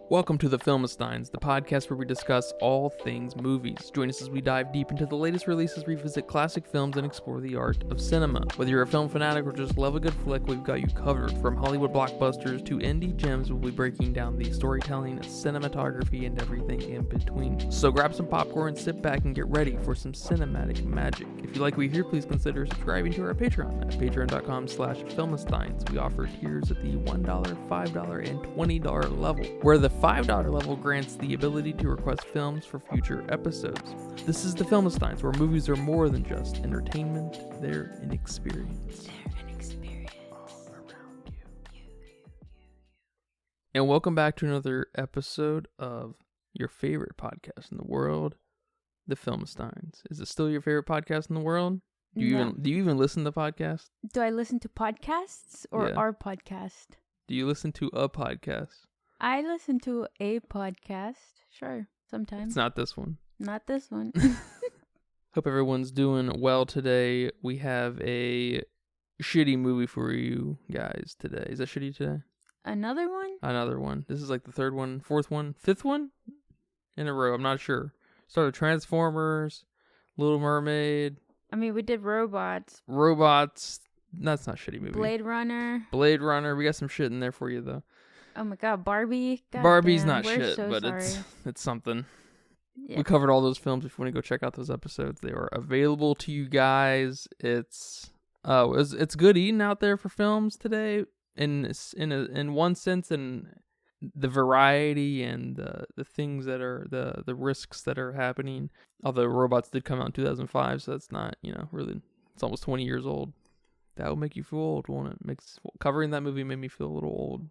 Welcome to the Filmistines, the podcast where we discuss all things movies. Join us as we dive deep into the latest releases, revisit classic films, and explore the art of cinema. Whether you're a film fanatic or just love a good flick, we've got you covered. From Hollywood blockbusters to indie gems, we'll be breaking down the storytelling, cinematography, and everything in between. So grab some popcorn, sit back, and get ready for some cinematic magic. If you like what you hear, please consider subscribing to our Patreon at patreon.com/Filmistines. We offer tiers at the $1, $5, and $20 level, where the $5 level grants the ability to request films for future episodes. This is the Filmistines, where movies are more than just entertainment, they're an experience. All around you. And welcome back to another episode of your favorite podcast in the world, the Filmistines. Is it still your favorite podcast in the world? Do you even listen to podcasts? Do I listen to podcasts or our podcast? Do you listen to a podcast? I listen to a podcast. Sure, sometimes. It's not this one. Not this one. Hope everyone's doing well today. We have a shitty movie for you guys today. Is that shitty today? Another one? Another one. This is like the third one, fourth one, fifth one in a row. I'm not sure. Started Transformers, Little Mermaid. I mean, we did Robots. That's not a shitty movie. Blade Runner. We got some shit in there for you though. Oh my god, Barbie. Barbie's not shit, but it's something. Yeah. We covered all those films. If you want to go check out those episodes, they are available to you guys. It's good eating out there for films today. In one sense, and the variety and the things that are the risks that are happening. Although Robots did come out in 2005, so that's not really. It's almost 20 years old. That would make you feel old, won't it? Covering that movie made me feel a little old.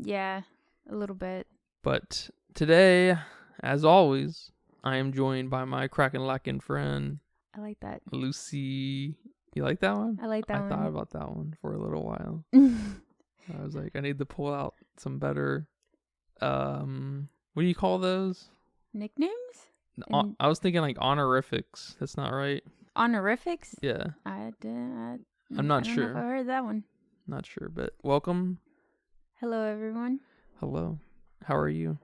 Yeah, a little bit. But today, as always, I am joined by my Kraken friend. I like that. Lucy. You like that one? I like that one. I thought about that one for a little while. I was like, I need to pull out some better, what do you call those? Nicknames? I was thinking like honorifics. That's not right. Honorifics? Yeah. I'm not sure. sure. I don't know if I heard that one. Not sure, but welcome. Hello, everyone. Hello. How are you?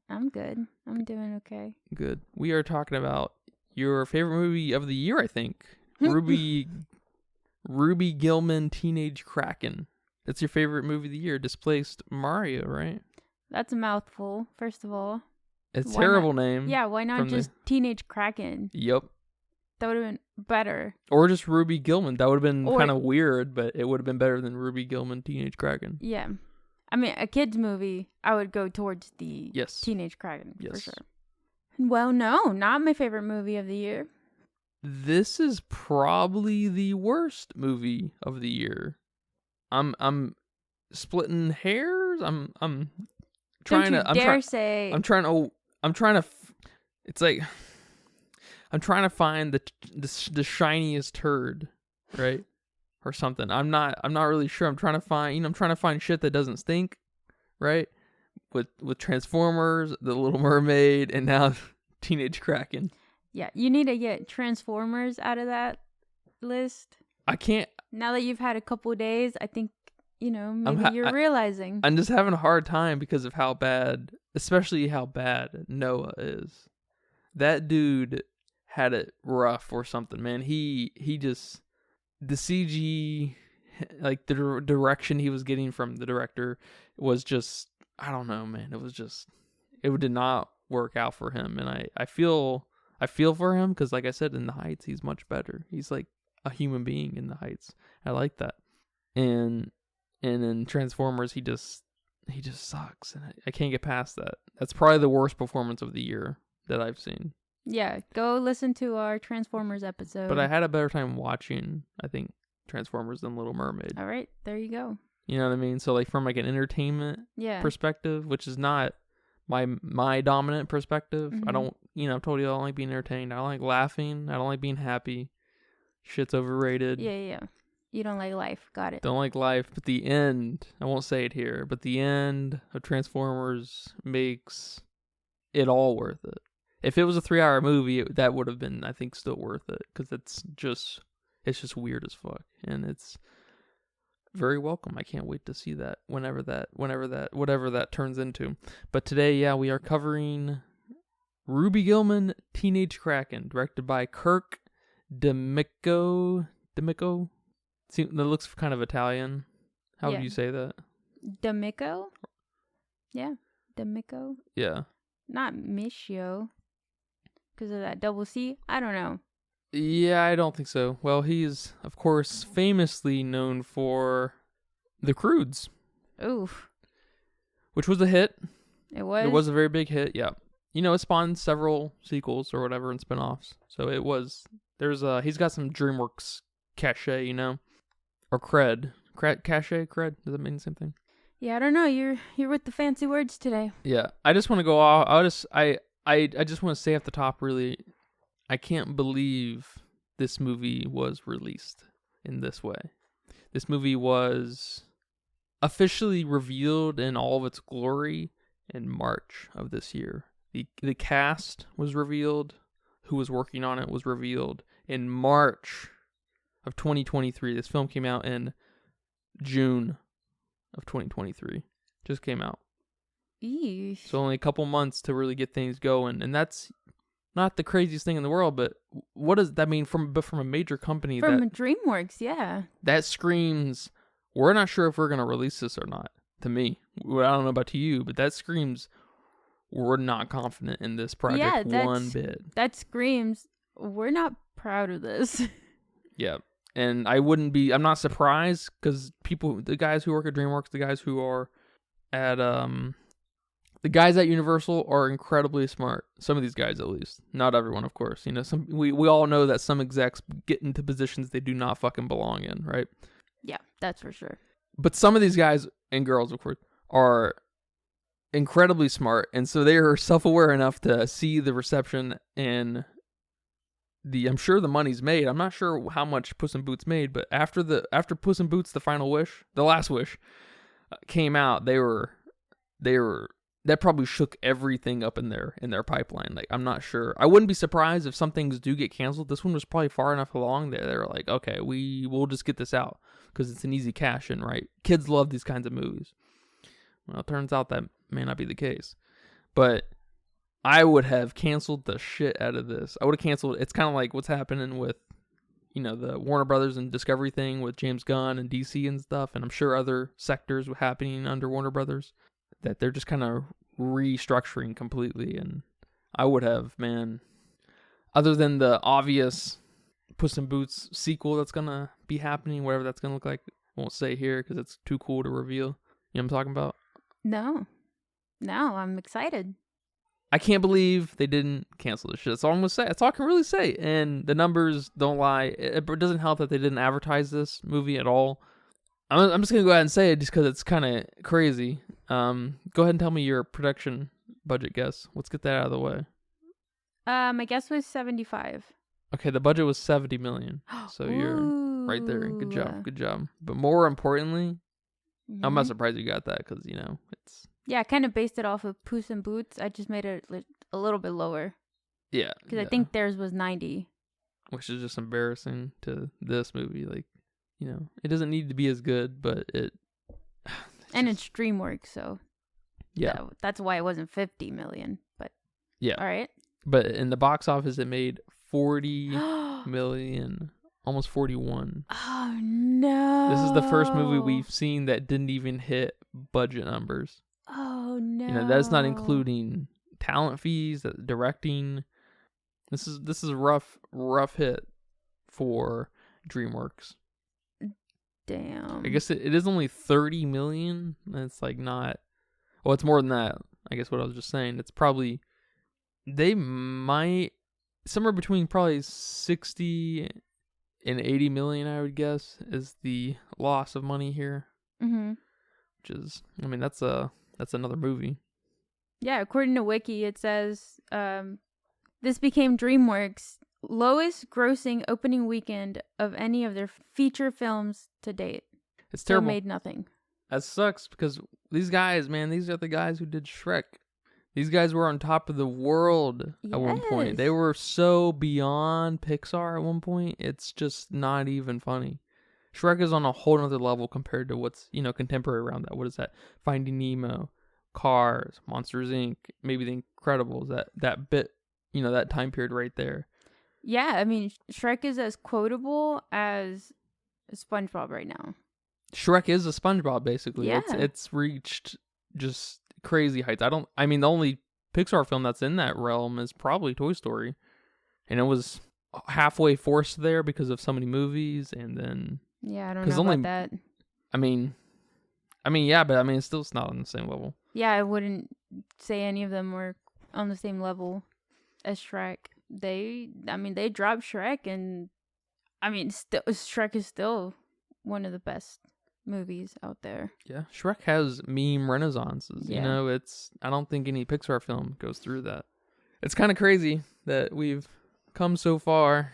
I'm good. I'm doing okay. Good. We are talking about your favorite movie of the year, I think. Ruby Gillman, Teenage Kraken. That's your favorite movie of the year. Displaced Mario, right? That's a mouthful, first of all. It's a terrible name. Yeah, why not just Teenage Kraken? Yep. That would have been better. Or just Ruby Gillman. That would have been kind of weird, but it would have been better than Ruby Gillman, Teenage Kraken. Yeah. I mean, a kid's movie, I would go towards the Teenage Kraken, for sure. Well, no, not my favorite movie of the year. This is probably the worst movie of the year. I'm splitting hairs. I'm trying to it's like I'm trying to find the shiniest turd, right? Or something. I'm not really sure. I'm trying to find shit that doesn't stink, right? With Transformers, The Little Mermaid, and now Teenage Kraken. Yeah, you need to get Transformers out of that list. I can't. Now that you've had a couple of days, I think, maybe you're realizing. I'm just having a hard time because of especially how bad Noah is. That dude had it rough or something, man. He just, the CG, like the direction he was getting from the director was just, I don't know, man. It did not work out for him. And I feel for him because, like I said, in The Heights, he's much better. He's like a human being in The Heights. I like that. And in Transformers, he just sucks. And I can't get past that. That's probably the worst performance of the year that I've seen. Yeah, go listen to our Transformers episode. But I had a better time watching, I think, Transformers than Little Mermaid. All right, there you go. You know what I mean? So like from like an entertainment perspective, which is not my dominant perspective. Mm-hmm. I don't, I've told you I don't like being entertained. I don't like laughing. I don't like being happy. Shit's overrated. Yeah. You don't like life. Got it. Don't like life. But the end, I won't say it here, but the end of Transformers makes it all worth it. If it was a 3-hour movie, that would have been, I think, still worth it. Because it's just weird as fuck. And it's very welcome. I can't wait to see that whatever that turns into. But today, yeah, we are covering Ruby Gillman, Teenage Kraken, directed by Kirk D'Amico. See, that looks kind of Italian. How would you say that? D'Amico? Yeah, D'Amico. Yeah. Not Michio. Because of that double C? I don't know. Yeah, I don't think so. Well, he's, of course, famously known for The Croods. Oof. Which was a hit. It was? It was a very big hit, yeah. You know, it spawned several sequels or whatever and spin-offs. So it was, he's got some DreamWorks cachet, you know? Or cred. Cachet? Cred? Does that mean the same thing? Yeah, I don't know. You're with the fancy words today. Yeah. I just want to go off. I just want to say at the top, really, I can't believe this movie was released in this way. This movie was officially revealed in all of its glory in March of this year. The cast was revealed. Who was working on it was revealed in March of 2023. This film came out in June of 2023. Just came out. Eesh. So only a couple months to really get things going, and that's not the craziest thing in the world. But what does that mean from a major company? From DreamWorks, yeah. That screams, we're not sure if we're gonna release this or not. To me, I don't know about to you, but that screams, we're not confident in this project one bit. That screams, we're not proud of this. Yeah. And I'm not surprised because the guys who work at DreamWorks, the guys who are at, the guys at Universal are incredibly smart. Some of these guys, at least. Not everyone, of course. You know, we all know that some execs get into positions they do not fucking belong in, right? Yeah, that's for sure. But some of these guys and girls, of course, are incredibly smart, and so they are self-aware enough to see the reception and I'm sure the money's made. I'm not sure how much Puss in Boots made, but after Puss in Boots, the final wish, the last wish, came out, that probably shook everything up in their pipeline. Like, I'm not sure. I wouldn't be surprised if some things do get canceled. This one was probably far enough along that they're like, okay, we'll just get this out because it's an easy cash in, right? Kids love these kinds of movies. Well, it turns out that may not be the case, but I would have canceled the shit out of this. I would have canceled. It's kind of like what's happening with, you know, the Warner Brothers and Discovery thing with James Gunn and DC and stuff, and I'm sure other sectors were happening under Warner Brothers, that they're just kind of restructuring completely. And I would have, man, other than the obvious Puss in Boots sequel that's going to be happening, whatever that's going to look like, I won't say here because it's too cool to reveal. You know what I'm talking about? No, I'm excited. I can't believe they didn't cancel this shit. That's all I'm going to say. That's all I can really say. And the numbers don't lie. It doesn't help that they didn't advertise this movie at all. I'm just going to go ahead and say it just because it's kind of crazy. Go ahead and tell me your production budget guess. Let's get that out of the way. My guess was 75. Okay, the budget was 70 million. So you're right there. Good job. But more importantly, I'm not surprised you got that because, you know, it's... Yeah, I kind of based it off of Puss in Boots. I just made it a little bit lower. Yeah. Because I think theirs was 90. Which is just embarrassing to this movie. Like, you know, it doesn't need to be as good, but it... And it's DreamWorks, so... Yeah. That's why it wasn't 50 million, but... Yeah. All right. But in the box office, it made 40 million... Almost 41. Oh, no. This is the first movie we've seen that didn't even hit budget numbers. Oh, no. You know, that's not including talent fees, directing. This is a rough hit for DreamWorks. Damn. I guess it is only 30 million. It's like not... Well, it's more than that. I guess what I was just saying. It's probably... They might... Somewhere between probably 60... and 80 million, I would guess, is the loss of money here. Mm-hmm. Which is, I mean, that's another movie. Yeah, according to Wiki, it says, this became DreamWorks' lowest grossing opening weekend of any of their feature films to date. It's terrible. They made nothing. That sucks because these guys, man, these are the guys who did Shrek. These guys were on top of the world at one point. They were so beyond Pixar at one point. It's just not even funny. Shrek is on a whole other level compared to what's, contemporary around that. What is that? Finding Nemo, Cars, Monsters Inc., maybe The Incredibles, that bit, that time period right there. Yeah, I mean, Shrek is as quotable as SpongeBob right now. Shrek is a SpongeBob, basically. Yeah. It's reached just crazy heights. The only Pixar film that's in that realm is probably Toy Story. And it was halfway forced there because of so many movies, and then... Yeah, I don't know about that. Yeah, but it's still not on the same level. Yeah, I wouldn't say any of them were on the same level as Shrek. They dropped Shrek, and Shrek is still one of the best movies out there. Yeah, Shrek has meme renaissances. Yeah. I don't think any Pixar film goes through that. It's kind of crazy that we've come so far,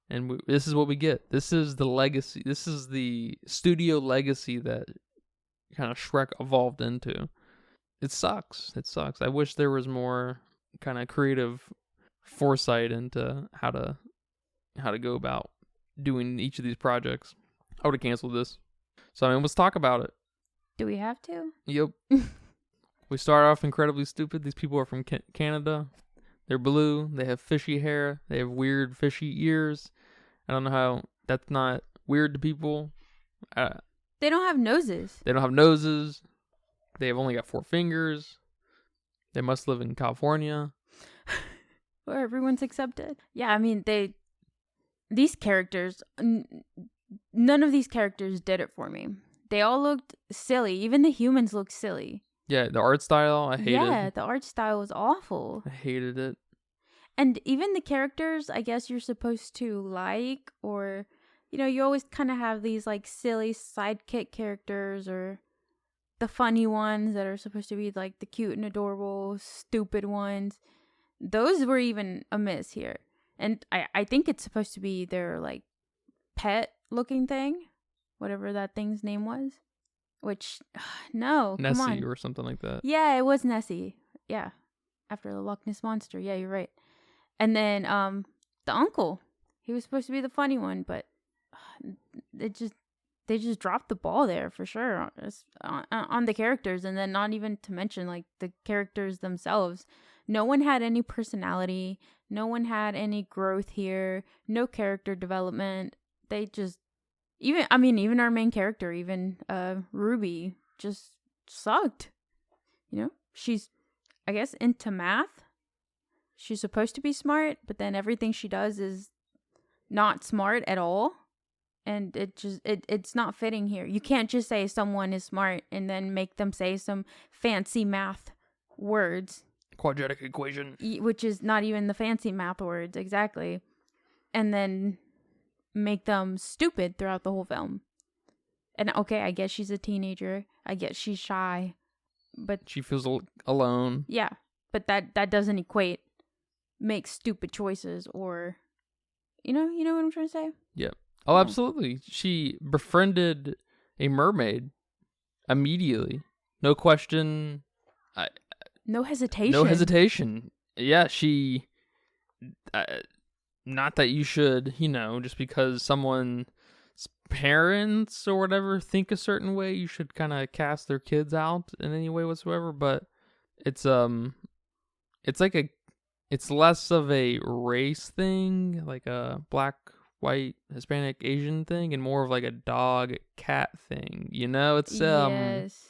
and this is what we get. This is the legacy. This is the studio legacy that kind of Shrek evolved into. It sucks. I wish there was more kind of creative foresight into how to go about doing each of these projects. I would have canceled this. So let's talk about it. Do we have to? Yep. We start off incredibly stupid. These people are from Canada. They're blue. They have fishy hair. They have weird fishy ears. I don't know how that's not weird to people. They don't have noses. They don't have noses. They have only got 4 fingers. They must live in California, where everyone's accepted. Yeah, these characters, none of these characters did it for me. They all looked silly. Even the humans looked silly. Yeah, the art style, I hated. Yeah, the art style was awful. I hated it. And even the characters, I guess you're supposed to like, or, you always kind of have these, like, silly sidekick characters, or the funny ones that are supposed to be, like, the cute and adorable, stupid ones. Those were even amiss here. And I think it's supposed to be their, like, pet-looking thing, whatever that thing's name was. Which, no, Nessie come on. or something like that. Yeah, it was Nessie. Yeah, after the Loch Ness Monster. Yeah, you're right. And then the uncle, he was supposed to be the funny one, but they just dropped the ball there for sure on the characters, and then not even to mention, like, the characters themselves. No one had any personality. No one had any growth here. No character development. They just even our main character, even Ruby, just sucked. She's, I guess, into math. She's supposed to be smart, but then everything she does is not smart at all. And it's not fitting here. You can't just say someone is smart and then make them say some fancy math words. Quadratic equation. Which is not even the fancy math words, exactly. And then make them stupid throughout the whole film. And okay, I guess she's a teenager. I guess she's shy. But she feels alone. Yeah, but that doesn't equate make stupid choices, or you know what I'm trying to say? Yep. Oh, absolutely. She befriended a mermaid immediately. No question. No hesitation. No hesitation. Yeah, she... not that you should, just because someone's parents or whatever think a certain way, you should kind of cast their kids out in any way whatsoever, but it's less of a race thing, like a black, white, Hispanic, Asian thing, and more of like a dog, cat thing. It's yes.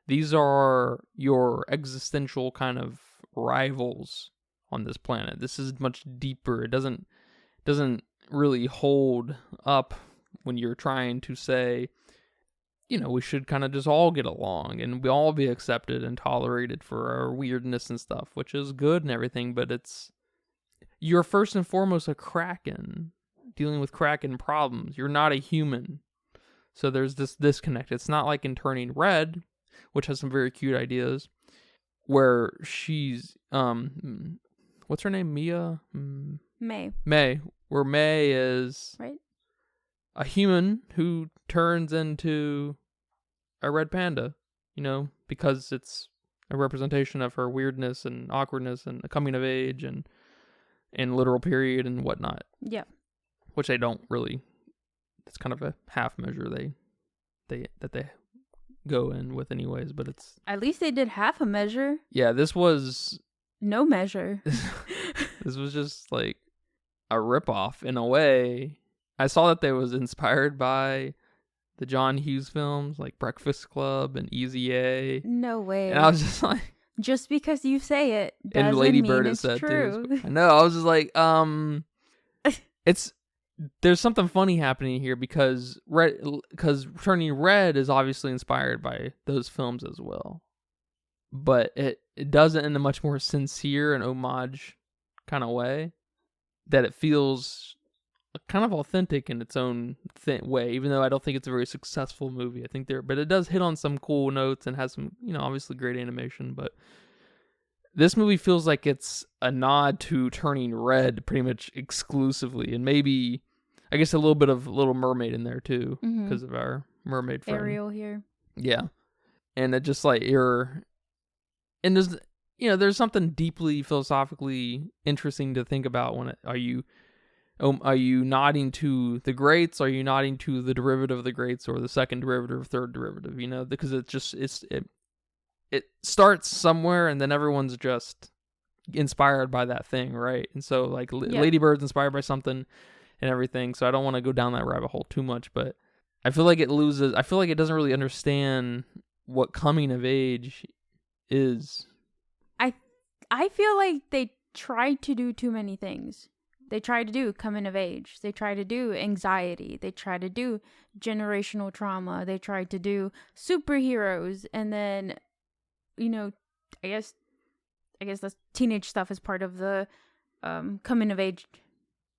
These are your existential kind of rivals on this planet. This is much deeper. It doesn't really hold up when you're trying to say, we should kind of just all get along and we all be accepted and tolerated for our weirdness and stuff, which is good and everything, but you're first and foremost a Kraken, dealing with Kraken problems. You're not a human. So there's this disconnect. It's not like in Turning Red, which has some very cute ideas, where she's, what's her name? Mia? May. Where May is right, a human who turns into a red panda, because it's a representation of her weirdness and awkwardness and a coming of age and literal period and whatnot. Yeah. Which they don't really it's kind of a half measure they go in with anyways, but it's At least they did half a measure. yeah, this was No measure. this was just like a ripoff in a way. I saw that they was inspired by the John Hughes films like Breakfast Club and Easy A. No way. And I was just like, just because you say it doesn't and Lady mean Bird it's is said true. too. I know. I was just like, there's something funny happening here because Turning Red is obviously inspired by those films as well, but it does it in a much more sincere and homage kind of way that it feels kind of authentic in its own way, even though I don't think it's a very successful movie. I think but it does hit on some cool notes and has some, obviously great animation, but this movie feels like it's a nod to Turning Red pretty much exclusively, and maybe, I guess, a little bit of Little Mermaid in there too, because of our mermaid friend. Ariel here. Yeah. And it just like, and there's something deeply philosophically interesting to think about when are you nodding to the greats? Are you nodding to the derivative of the greats, or the second derivative, third derivative? Because it starts somewhere, and then everyone's just inspired by that thing, right? And so like Lady Bird's inspired by something and everything. So I don't want to go down that rabbit hole too much, but I feel like it doesn't really understand what coming of age is. I feel like they tried to do too many things. They try to do coming of age. They try to do anxiety. They try to do generational trauma. They try to do superheroes. And then, I guess the teenage stuff is part of the coming of age.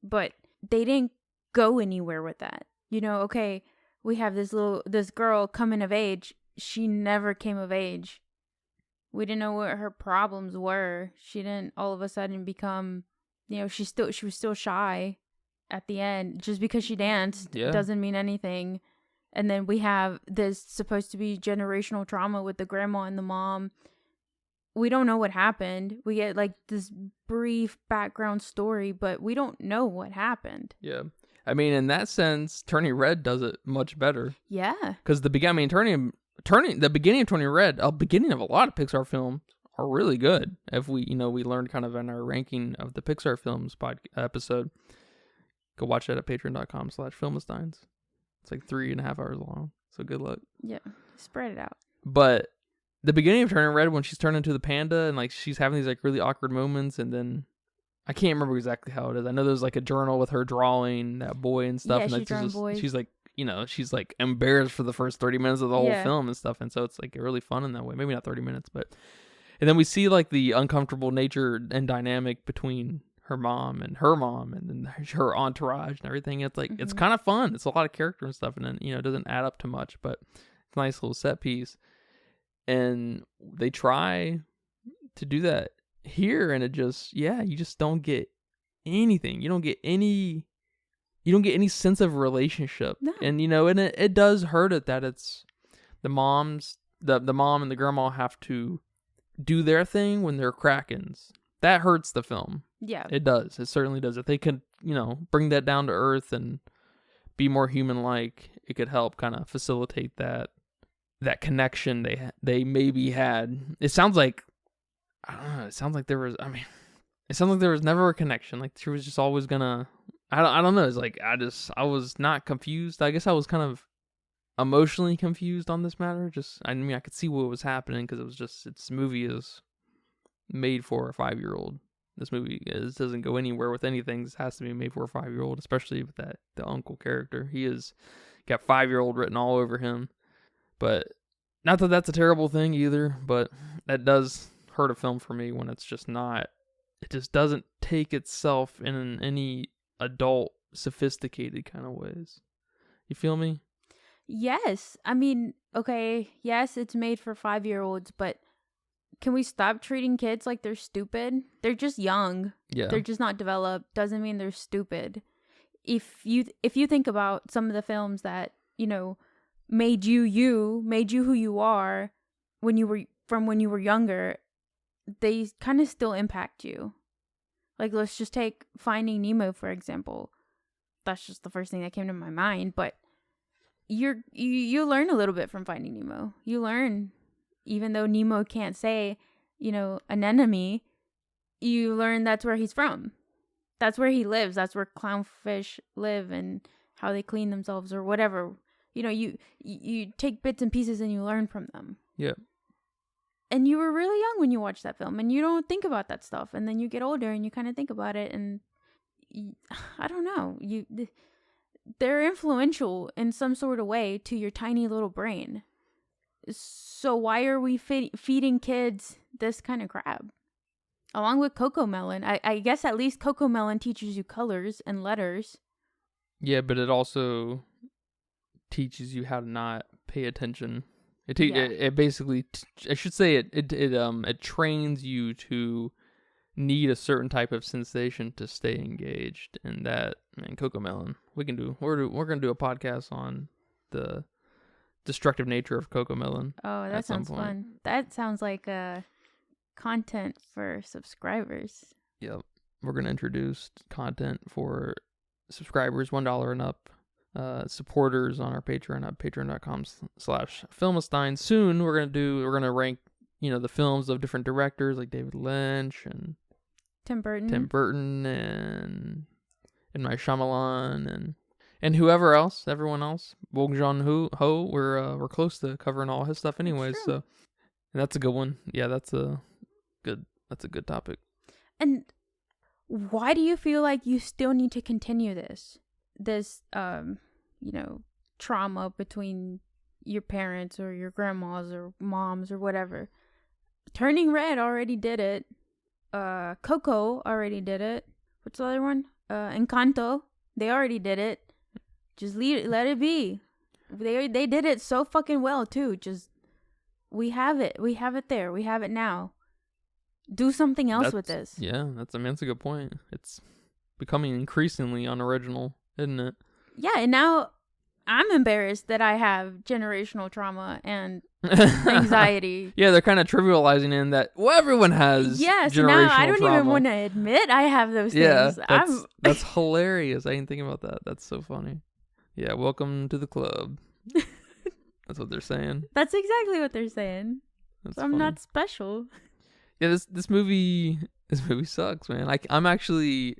But they didn't go anywhere with that. Okay, we have this girl coming of age. She never came of age. We didn't know what her problems were. She didn't all of a sudden become... she was still shy at the end. Just because she danced doesn't mean anything. And then we have this supposed to be generational trauma with the grandma and the mom. We don't know what happened. We get like this brief background story, but we don't know what happened. Yeah. I mean, in that sense, Turning Red does it much better. Yeah. Because the beginning of Turning Red, a beginning of a lot of Pixar films, are really good. If we learned kind of in our ranking of the Pixar films episode, go watch that at patreon.com/filmistines. It's like 3.5 hours long, so good luck. Yeah, spread it out. But the beginning of Turning Red, when she's turned into the panda and like she's having these like really awkward moments, and then I can't remember exactly how it is. I know there's like a journal with her drawing that boy and stuff. Yeah, and she's like, she's like embarrassed for the first 30 minutes of the whole film and stuff, and so it's like really fun in that way. Maybe not 30 minutes, but. And then we see like the uncomfortable nature and dynamic between her mom and then her entourage and everything. It's like, it's kind of fun. It's a lot of character and stuff. And then, it doesn't add up to much, but it's a nice little set piece. And they try to do that here. And it just, you just don't get anything. You don't get any sense of relationship. No. And, and it does hurt it that it's the mom and the grandma have to do their thing when they're Krakens. That hurts the film. Yeah. It does. It certainly does. If they could, bring that down to earth and be more human-like, it could help kind of facilitate that connection they maybe had. It sounds like, I don't know, it sounds like there was never a connection. Like she was just always gonna, I don't know. It's like, I was not confused. I guess I was kind of emotionally confused on this matter. I could see what was happening because it was just, this movie is made for a 5-year-old. This movie doesn't go anywhere with anything. This has to be made for a 5-year-old, especially with the uncle character. He is got 5-year-old written all over him. But not that that's a terrible thing either, but that does hurt a film for me when it's just not, it just doesn't take itself in any adult, sophisticated kind of ways. You feel me? Yes. I mean, okay, yes, it's made for 5-year-olds, but can we stop treating kids like they're stupid? They're just young. Yeah. They're just not developed. Doesn't mean they're stupid. If you think about some of the films that, made you who you are when you were younger, they kind of still impact you. Like, let's just take Finding Nemo, for example. That's just the first thing that came to my mind, but you learn a little bit from Finding Nemo. You learn, even though Nemo can't say, anemone, you learn that's where he's from. That's where he lives. That's where clownfish live and how they clean themselves or whatever. You take bits and pieces and you learn from them. Yeah. And you were really young when you watched that film and you don't think about that stuff. And then you get older and you kind of think about it and I don't know. They're influential in some sort of way to your tiny little brain. So why are we feeding kids this kind of crap? Along with Cocomelon. I guess at least Cocomelon teaches you colors and letters. Yeah, but it also teaches you how to not pay attention. It basically, I should say it trains you to need a certain type of sensation to stay engaged. And that, man, Cocomelon, we're gonna do a podcast on the destructive nature of Cocomelon. Oh, that sounds fun. That sounds like content for subscribers. Yep, we're gonna introduce content for subscribers, $1 and up. Supporters on our Patreon at patreon.com/Filmstein. Soon we're gonna rank the films of different directors like David Lynch and Tim Burton and my Shyamalan and whoever else, everyone else. Bong Joon-ho. We're close to covering all his stuff anyways. So that's a good one. Yeah, that's a good topic. And why do you feel like you still need to continue this trauma between your parents or your grandmas or moms or whatever? Turning Red already did it. Coco already did it. What's the other one? Encanto. They already did it. Just let it be. They did it so fucking well too. Just we have it. We have it there. We have it now. Do something else with this. Yeah, that's a good point. It's becoming increasingly unoriginal, isn't it? Yeah, and now I'm embarrassed that I have generational trauma and anxiety. Yeah, they're kind of trivializing in that, everyone has generational trauma. Yeah, so now I don't even want to admit I have those things. That's hilarious. I didn't think about that. That's so funny. Yeah, welcome to the club. That's what they're saying. That's exactly what they're saying. So I'm not special. Yeah, this movie sucks, man. I'm actually,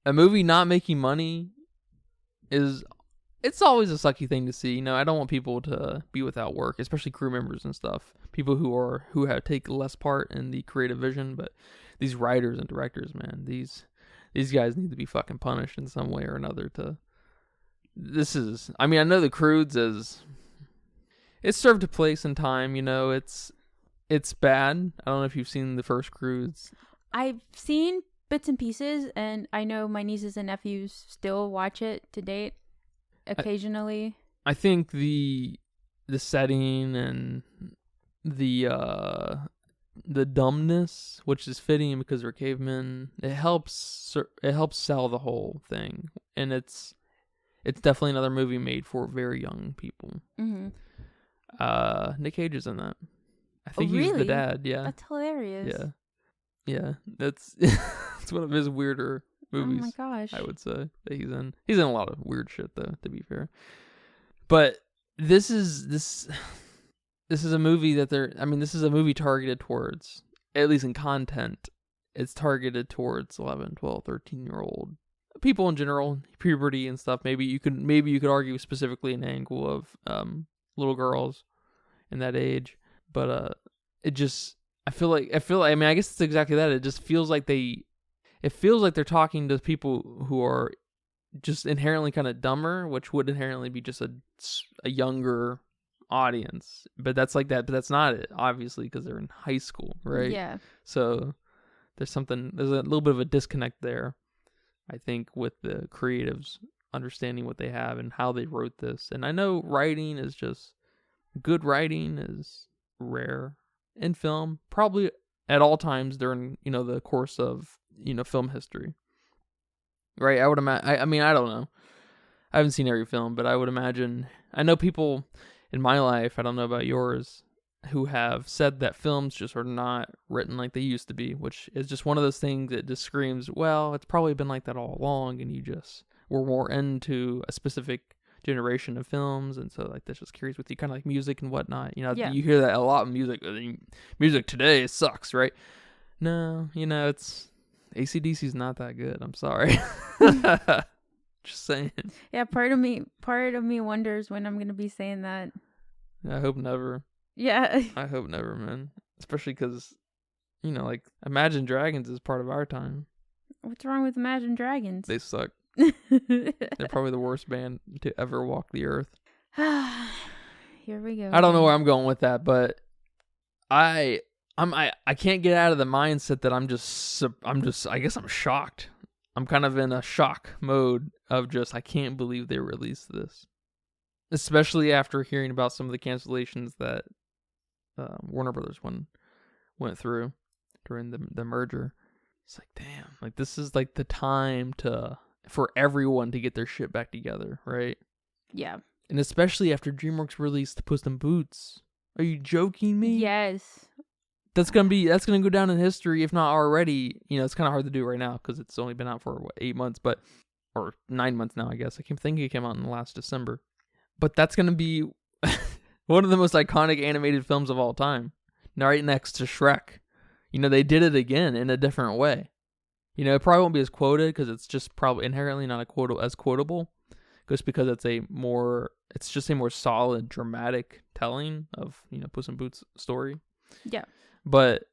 a movie not making money it's always a sucky thing to see. I don't want people to be without work, especially crew members and stuff. People who have take less part in the creative vision, but these writers and directors, man, these guys need to be fucking punished in some way or another. I know the Croods it's served a place in time, it's bad. I don't know if you've seen the first Croods. I've seen bits and pieces, and I know my nieces and nephews still watch it to date occasionally. I think the setting and the dumbness, which is fitting because they're cavemen, it helps sell the whole thing, and it's definitely another movie made for very young people. Mm-hmm. Nick Cage is in that. I think he's the dad. Yeah, that's hilarious. Yeah, that's it's one of his weirder movies. Oh my gosh, I would say that he's in. He's in a lot of weird shit though, to be fair. But this is a movie that this is a movie targeted towards, at least in content, it's targeted towards 11, 12, 13-year-old people in general, puberty and stuff. Maybe you could argue specifically an angle of little girls in that age, but it just I guess it's exactly that. It just feels like they're talking to people who are just inherently kind of dumber, which would inherently be just a younger audience. But that's like that. But that's not it, obviously, because they're in high school, right? Yeah. So there's a little bit of a disconnect there, I think, with the creatives understanding what they have and how they wrote this. And I know good writing is rare in film, probably at all times during the course of film history, right? I would imagine. I don't know. I haven't seen every film, but I would imagine. I know people in my life, I don't know about yours, who have said that films just are not written like they used to be, which is just one of those things that just screams, well, it's probably been like that all along, and you just were more into a specific generation of films, and so like this just carries with you, kind of like music and whatnot. Yeah. You hear that a lot in music. Music today sucks, right? No, it's AC/DC's not that good. I'm sorry. Just saying. Yeah, part of me wonders when I'm gonna be saying that. I hope never. Yeah. I hope never, man. Especially because, like Imagine Dragons is part of our time. What's wrong with Imagine Dragons? They suck. They're probably the worst band to ever walk the earth. Here we go. I don't know where I'm going with that, but I can't get out of the mindset that I guess I'm shocked. I'm kind of in a shock mode of just, I can't believe they released this. Especially after hearing about some of the cancellations that Warner Brothers went through during the merger. It's like, damn, like this is like the time for everyone to get their shit back together, right? Yeah. And especially after DreamWorks released Puss in Boots. Are you joking me? Yes. That's gonna go down in history, if not already. It's kind of hard to do right now because it's only been out for 8 months, or 9 months now, I guess. I think it came out in last December. But that's gonna be one of the most iconic animated films of all time, right next to Shrek. They did it again in a different way. It probably won't be as quoted because it's just probably inherently not as quotable, just because it's just a more solid, dramatic telling of Puss in Boots' story. Yeah. But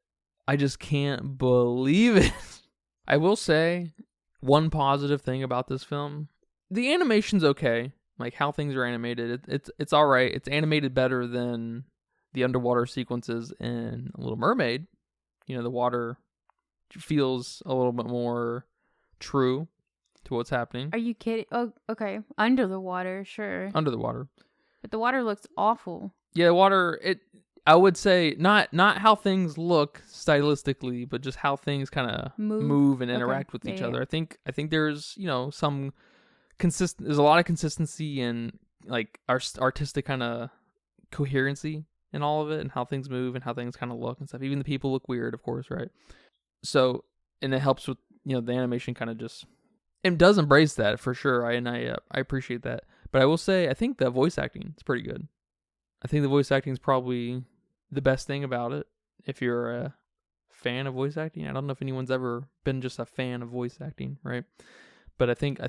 I just can't believe it. I will say one positive thing about this film: the animation's okay. Like how things are animated, it's all right. It's animated better than the underwater sequences in Little Mermaid. The water feels a little bit more true to what's happening. Are you kidding? Oh, okay. Under the water, sure. Under the water. But the water looks awful. Yeah, water, I would say not how things look stylistically, but just how things kind of move and interact with each other. I think there's, some there's a lot of consistency and like artistic kind of coherency in all of it, and how things move and how things kind of look and stuff. Even the people look weird, of course, right? So, and it helps with, the animation kind of just, it does embrace that for sure. I appreciate that. But I will say, I think the voice acting is pretty good. I think the voice acting is probably the best thing about it. If you're a fan of voice acting, I don't know if anyone's ever been just a fan of voice acting, right? But I think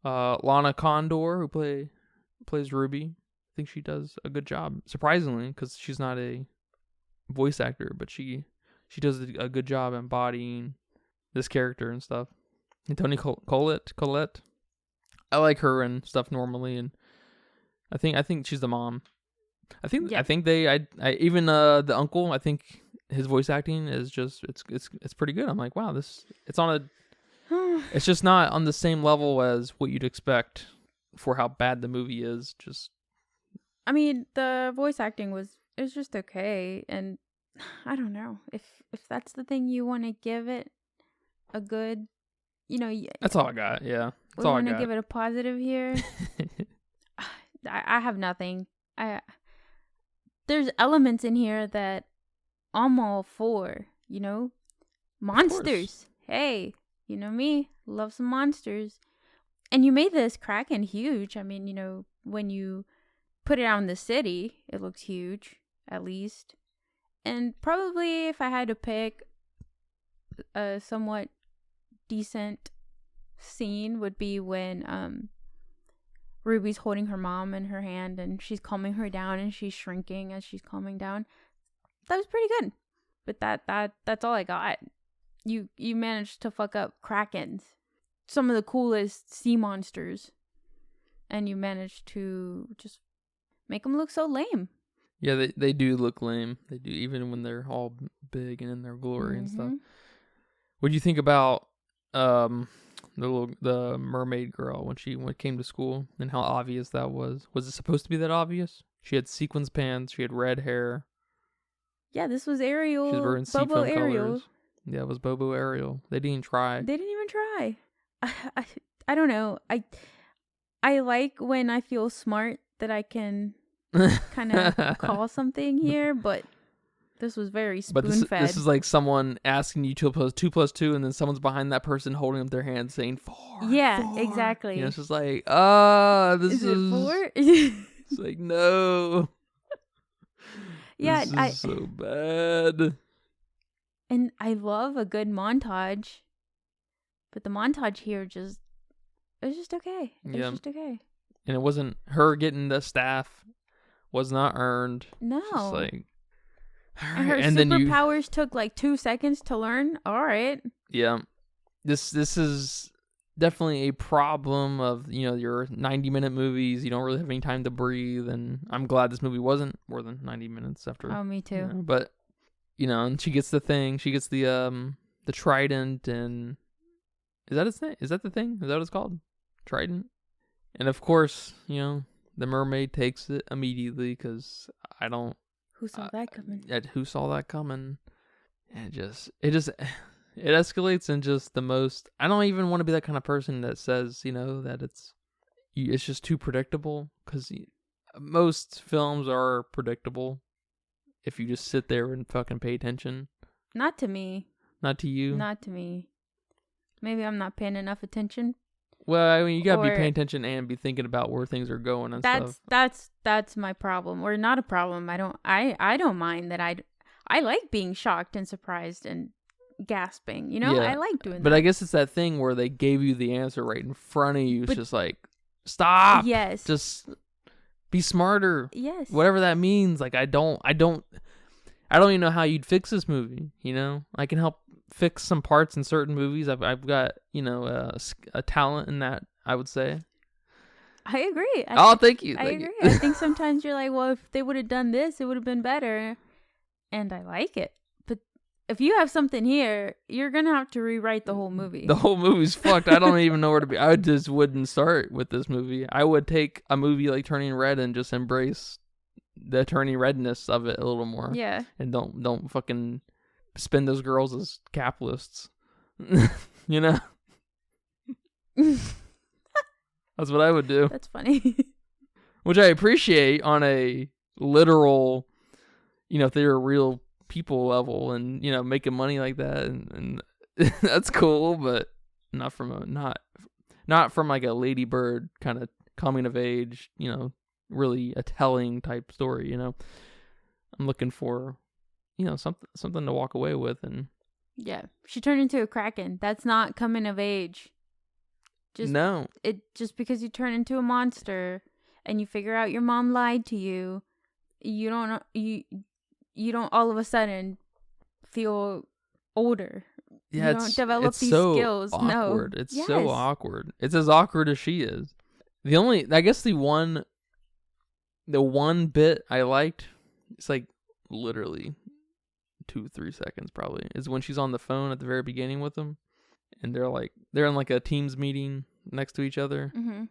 Lana Condor, who plays Ruby, I think she does a good job. Surprisingly, because she's not a voice actor, but she does a good job embodying this character and stuff. And Toni Collette, I like her and stuff normally, and I think she's the mom. I think I even the uncle, I think his voice acting is just it's pretty good. I'm like, wow, it's just not on the same level as what you'd expect for how bad the movie is. I mean, the voice acting was just okay, and I don't know if that's the thing you want to give it a good, That's all I got. Yeah, that's all I got. We want to give it a positive here. I have nothing. There's elements in here that I'm all for. Monsters. Hey, me, love some monsters. And you made this Kraken huge. I mean, when you put it out in the city, it looks huge, at least. And probably if I had to pick a somewhat decent scene would be when Ruby's holding her mom in her hand and she's calming her down and she's shrinking as she's calming down. That was pretty good. But that's all I got. You managed to fuck up Krakens, some of the coolest sea monsters, and you managed to just make them look so lame. Yeah, they do look lame. They do, even when they're all big and in their glory and stuff. What do you think about the mermaid girl when she came to school and how obvious that was? Was it supposed to be that obvious? She had sequins pants. She had red hair. Yeah, this was Ariel. She was wearing Bobo seafoam Ariel. colors. Yeah, it was Bobo Ariel. They didn't try. They didn't even try. I don't know. I like when I feel smart that I can kind of call something here, but This was very But spoon-fed. this is like someone asking you to oppose 2 plus 2, and then someone's behind that person holding up their hand saying 4. Yeah, 4. exactly. You know, it's just like, this is it 4? It's like, no. Yeah, this is so bad. And I love a good montage, but the montage here it was just okay. It was just okay. And it wasn't her getting the staff was not earned. No. It's just like, all right. And her superpowers took like 2 seconds to learn. All right. Yeah. This is definitely a problem of, your 90-minute movies. You don't really have any time to breathe, and I'm glad this movie wasn't more than 90 minutes after. Oh, me too. But and she gets the thing. She gets the trident, and is that its name? Is that the thing? Is that what it's called? Trident. And of course, the mermaid takes it immediately because I don't. Who saw that coming? Who saw that coming? And it escalates in just the most. I don't even want to be that kind of person that says, that it's just too predictable, because most films are predictable if you just sit there and fucking pay attention. Not to me. Not to you? Not to me. Maybe I'm not paying enough attention. Well, I mean, you gotta be paying attention and be thinking about where things are going and stuff. That's my problem, or not a problem. I don't mind that. I like being shocked and surprised and gasping. I like doing that. But I guess it's that thing where they gave you the answer right in front of you. It's just like, stop. Yes. Just be smarter. Yes. Whatever that means. Like, I don't even know how you'd fix this movie. I can help fix some parts in certain movies. I've got a talent in that, I would say. I agree. Thank you. I agree. I think sometimes you're like, well, if they would have done this, it would have been better, and I like it. But if you have something here, you're gonna have to rewrite the whole movie. The whole movie's fucked. I don't even know where to be. I just wouldn't start with this movie. I would take a movie like Turning Red and just embrace the turning redness of it a little more. Yeah. And don't fucking spin those girls as capitalists. That's what I would do. That's funny. Which I appreciate on a literal, if they were real people level and, making money like that. And that's cool, but not from like a Lady Bird kind of coming of age, really a telling type story, I'm looking for, something to walk away with. And yeah, she turned into a Kraken. That's not coming of age. Just because you turn into a monster and you figure out your mom lied to you, you don't all of a sudden feel older. Yeah, you don't develop these so skills. Awkward. No. It's so awkward. It's as awkward as she is. The one bit I liked, it's like literally 2-3 seconds probably, is when she's on the phone at the very beginning with them, and they're in like a Teams meeting next to each other. Mm-hmm.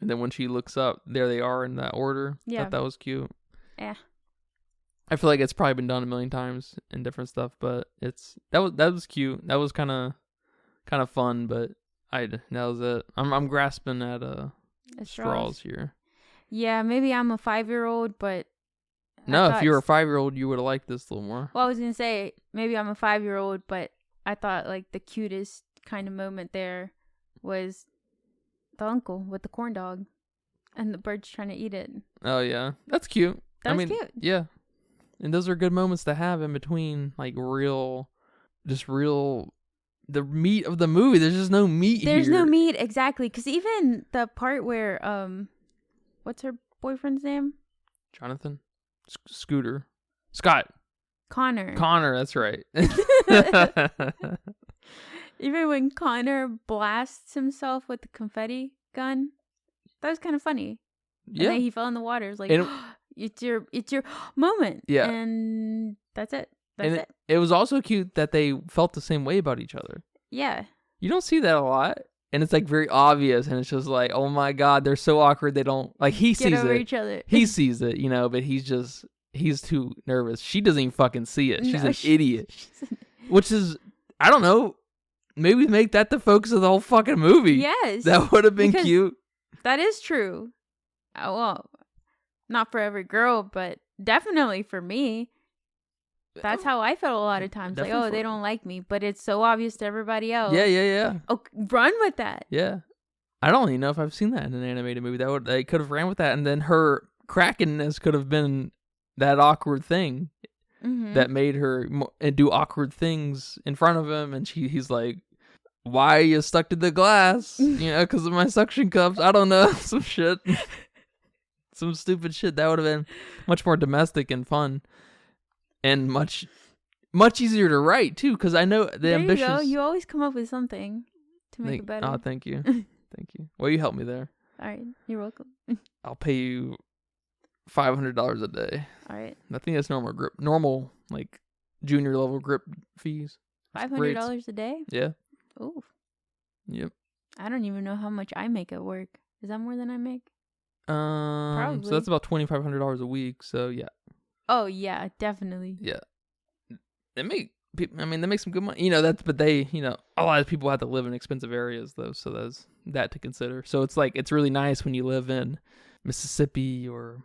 And then when she looks up, there they are in that order. Yeah. Thought that was cute. Yeah. I feel like it's probably been done a million times in different stuff, but that was cute. That was kind of fun, but that was it. I'm grasping at straws here. Yeah, maybe I'm a 5-year-old, but no, if you were a 5-year-old, you would have liked this a little more. Well, I was gonna say maybe I'm a 5-year-old, but I thought like the cutest kind of moment there was the uncle with the corn dog and the birds trying to eat it. Oh yeah, that's cute. That was cute. Yeah, and those are good moments to have in between, like the meat of the movie. There's just no meat There's here. no meat, exactly. Because even the part where what's her boyfriend's name? Jonathan, Scooter, Scott, Connor, that's right. Even when Connor blasts himself with the confetti gun, that was kind of funny. Yeah, and then he fell in the water. It's like, it's your moment. Yeah, and that's it. That's it. It was also cute that they felt the same way about each other. Yeah, you don't see that a lot, and it's like very obvious, and it's just like, oh my god, they're so awkward. They don't like. He sees it. Each other. He sees it, but he's too nervous. She doesn't even fucking see it. She's an idiot. Which is, I don't know. Maybe make that the focus of the whole fucking movie. Yes. That would have been cute. That is true. Well, not for every girl, but definitely for me. That's how I felt a lot of times. Like, oh, they don't like me, but it's so obvious to everybody else. Yeah. Oh, run with that. Yeah. I don't even know if I've seen that in an animated movie. They could have ran with that, and then her Krakenness could have been that awkward thing that made her do awkward things in front of him, and he's like, "Why are you stuck to the glass?" Because of my suction cups. I don't know, some shit, some stupid shit. That would have been much more domestic and fun, and much easier to write too. Because I know the ambitious. You go. You always come up with something to make it better. Oh, thank you, thank you. Well, you helped me there. All right, you're welcome. I'll pay you $500 a day. All right. I think that's normal like junior level grip fees. $500 a day? Yeah. Ooh. Yep. I don't even know how much I make at work. Is that more than I make? Probably. So that's about $2,500 a week. So yeah. Oh yeah, definitely. Yeah. They make some good money. But they, a lot of people have to live in expensive areas though, so there's that to consider. So it's like it's really nice when you live in Mississippi or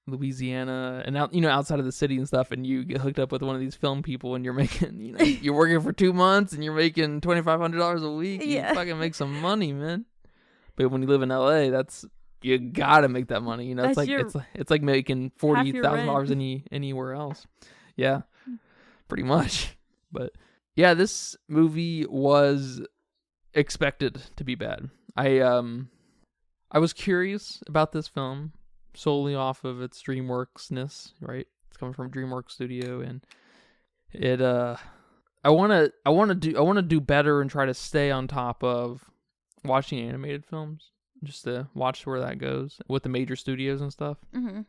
Louisiana and outside of the city and stuff, and you get hooked up with one of these film people, and you're making, you're working for 2 months and you're making $2,500 a week. Yeah. You fucking make some money, man. But when you live in LA, you gotta make that money. It's like making $40,000 anywhere else. Yeah, pretty much. But yeah, this movie was expected to be bad. I was curious about this film solely off of its DreamWorks-ness, right? It's coming from Dreamworks Studio, and it I want to do better and try to stay on top of watching animated films, just to watch where that goes with the major studios and stuff. Mhm.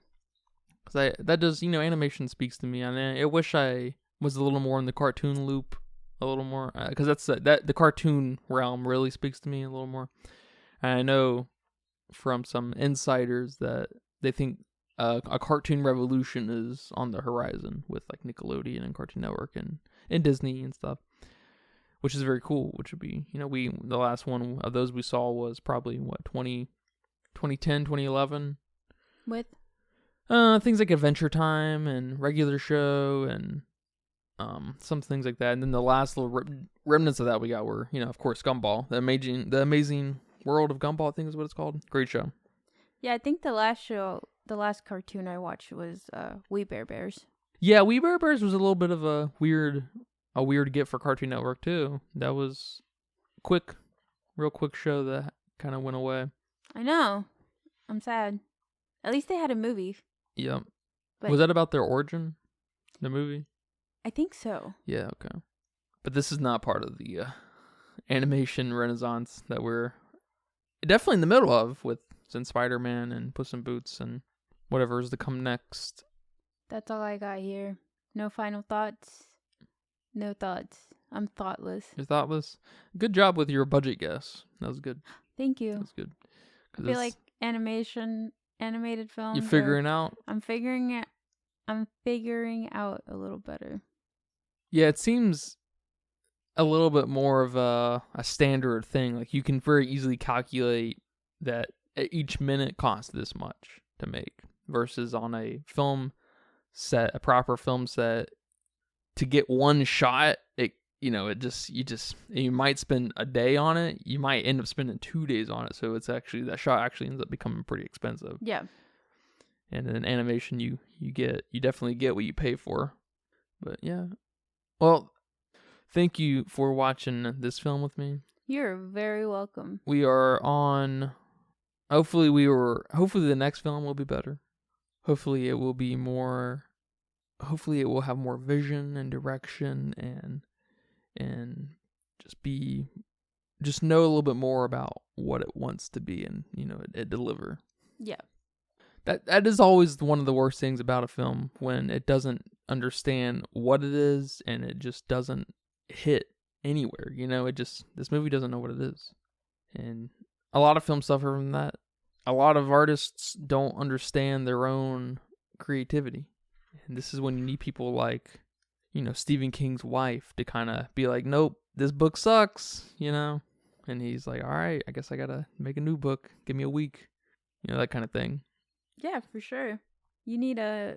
Cuz that does, animation speaks to me, and I wish I was a little more in the cartoon loop, a little more, cuz the cartoon realm really speaks to me a little more. And I know from some insiders that they think a cartoon revolution is on the horizon with like Nickelodeon and Cartoon Network and Disney and stuff, which is very cool. Which would be, the last one of those we saw was probably 2010, 2011. With things like Adventure Time and Regular Show and some things like that. And then the last little remnants of that we got were, of course, Gumball, the amazing World of Gumball, I think is what it's called. Great show. Yeah, I think the last cartoon I watched was We Bare Bears. Yeah, We Bare Bears was a little bit of a weird get for Cartoon Network too. That was real quick show that kind of went away. I know. I'm sad. At least they had a movie. Yep. But was that about their origin? The movie? I think so. Yeah, okay. But this is not part of the animation renaissance that we're definitely in the middle of with Spider-Man and Puss in Boots and whatever is to come next. That's all I got here. No final thoughts. No thoughts. I'm thoughtless. You're thoughtless? Good job with your budget guess. That was good. Thank you. That's good. I feel like animated films. You're figuring out? I'm figuring out a little better. Yeah, it seems a little bit more of a standard thing. Like you can very easily calculate that each minute costs this much to make, versus on a film set, a proper film set, to get one shot, you might spend a day on it. You might end up spending 2 days on it. So it's actually, that shot actually ends up becoming pretty expensive. Yeah. And in animation, you definitely get what you pay for. But yeah. Well, thank you for watching this film with me. You're very welcome. We are on. Hopefully the next film will be better. Hopefully it will be more. Hopefully it will have more vision and direction and just know a little bit more about what it wants to be and it deliver. Yeah. That is always one of the worst things about a film, when it doesn't understand what it is and it just doesn't hit anywhere. This movie doesn't know what it is. And a lot of films suffer from that. A lot of artists don't understand their own creativity. And this is when you need people like, Stephen King's wife to kind of be like, nope, this book sucks, And he's like, all right, I guess I got to make a new book. Give me a week. That kind of thing. Yeah, for sure. You need a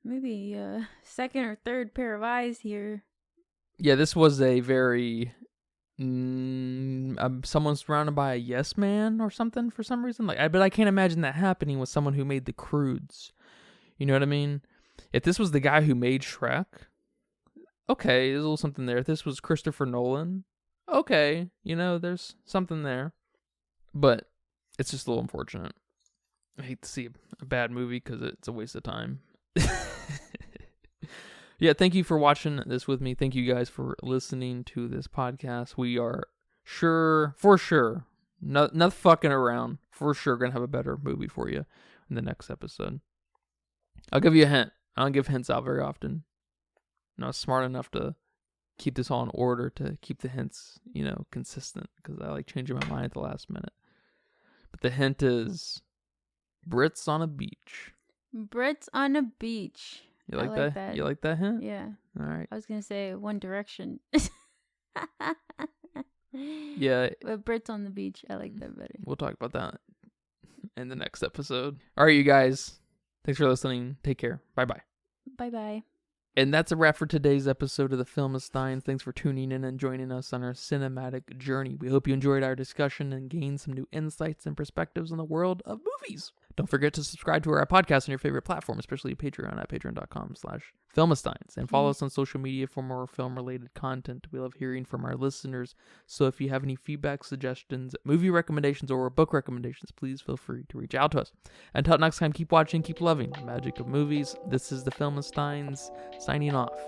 maybe second or third pair of eyes here. Yeah, this was a very someone surrounded by a yes man or something for some reason. But I can't imagine that happening with someone who made the Croods. You know what I mean? If this was the guy who made Shrek, okay, there's a little something there. If this was Christopher Nolan, okay, there's something there. But it's just a little unfortunate. I hate to see a bad movie because it's a waste of time. Yeah, thank you for watching this with me. Thank you guys for listening to this podcast. We are for sure, not fucking around, for sure going to have a better movie for you in the next episode. I'll give you a hint. I don't give hints out very often. I'm not smart enough to keep this all in order, to keep the hints, consistent, because I like changing my mind at the last minute. But the hint is Brits on a beach. Brits on a beach. You like that? You like that hint? Yeah. All right. I was going to say One Direction. Yeah. But Brits on the beach, I like that better. We'll talk about that in the next episode. All right, you guys. Thanks for listening. Take care. Bye-bye. Bye-bye. And that's a wrap for today's episode of the Filmistines. Thanks for tuning in and joining us on our cinematic journey. We hope you enjoyed our discussion and gained some new insights and perspectives on the world of movies. Don't forget to subscribe to our podcast on your favorite platform, especially Patreon at patreon.com/Filmistines. And follow us on social media for more film-related content. We love hearing from our listeners. So if you have any feedback, suggestions, movie recommendations, or book recommendations, please feel free to reach out to us. Until next time, keep watching, keep loving the magic of movies. This is the Filmistines signing off.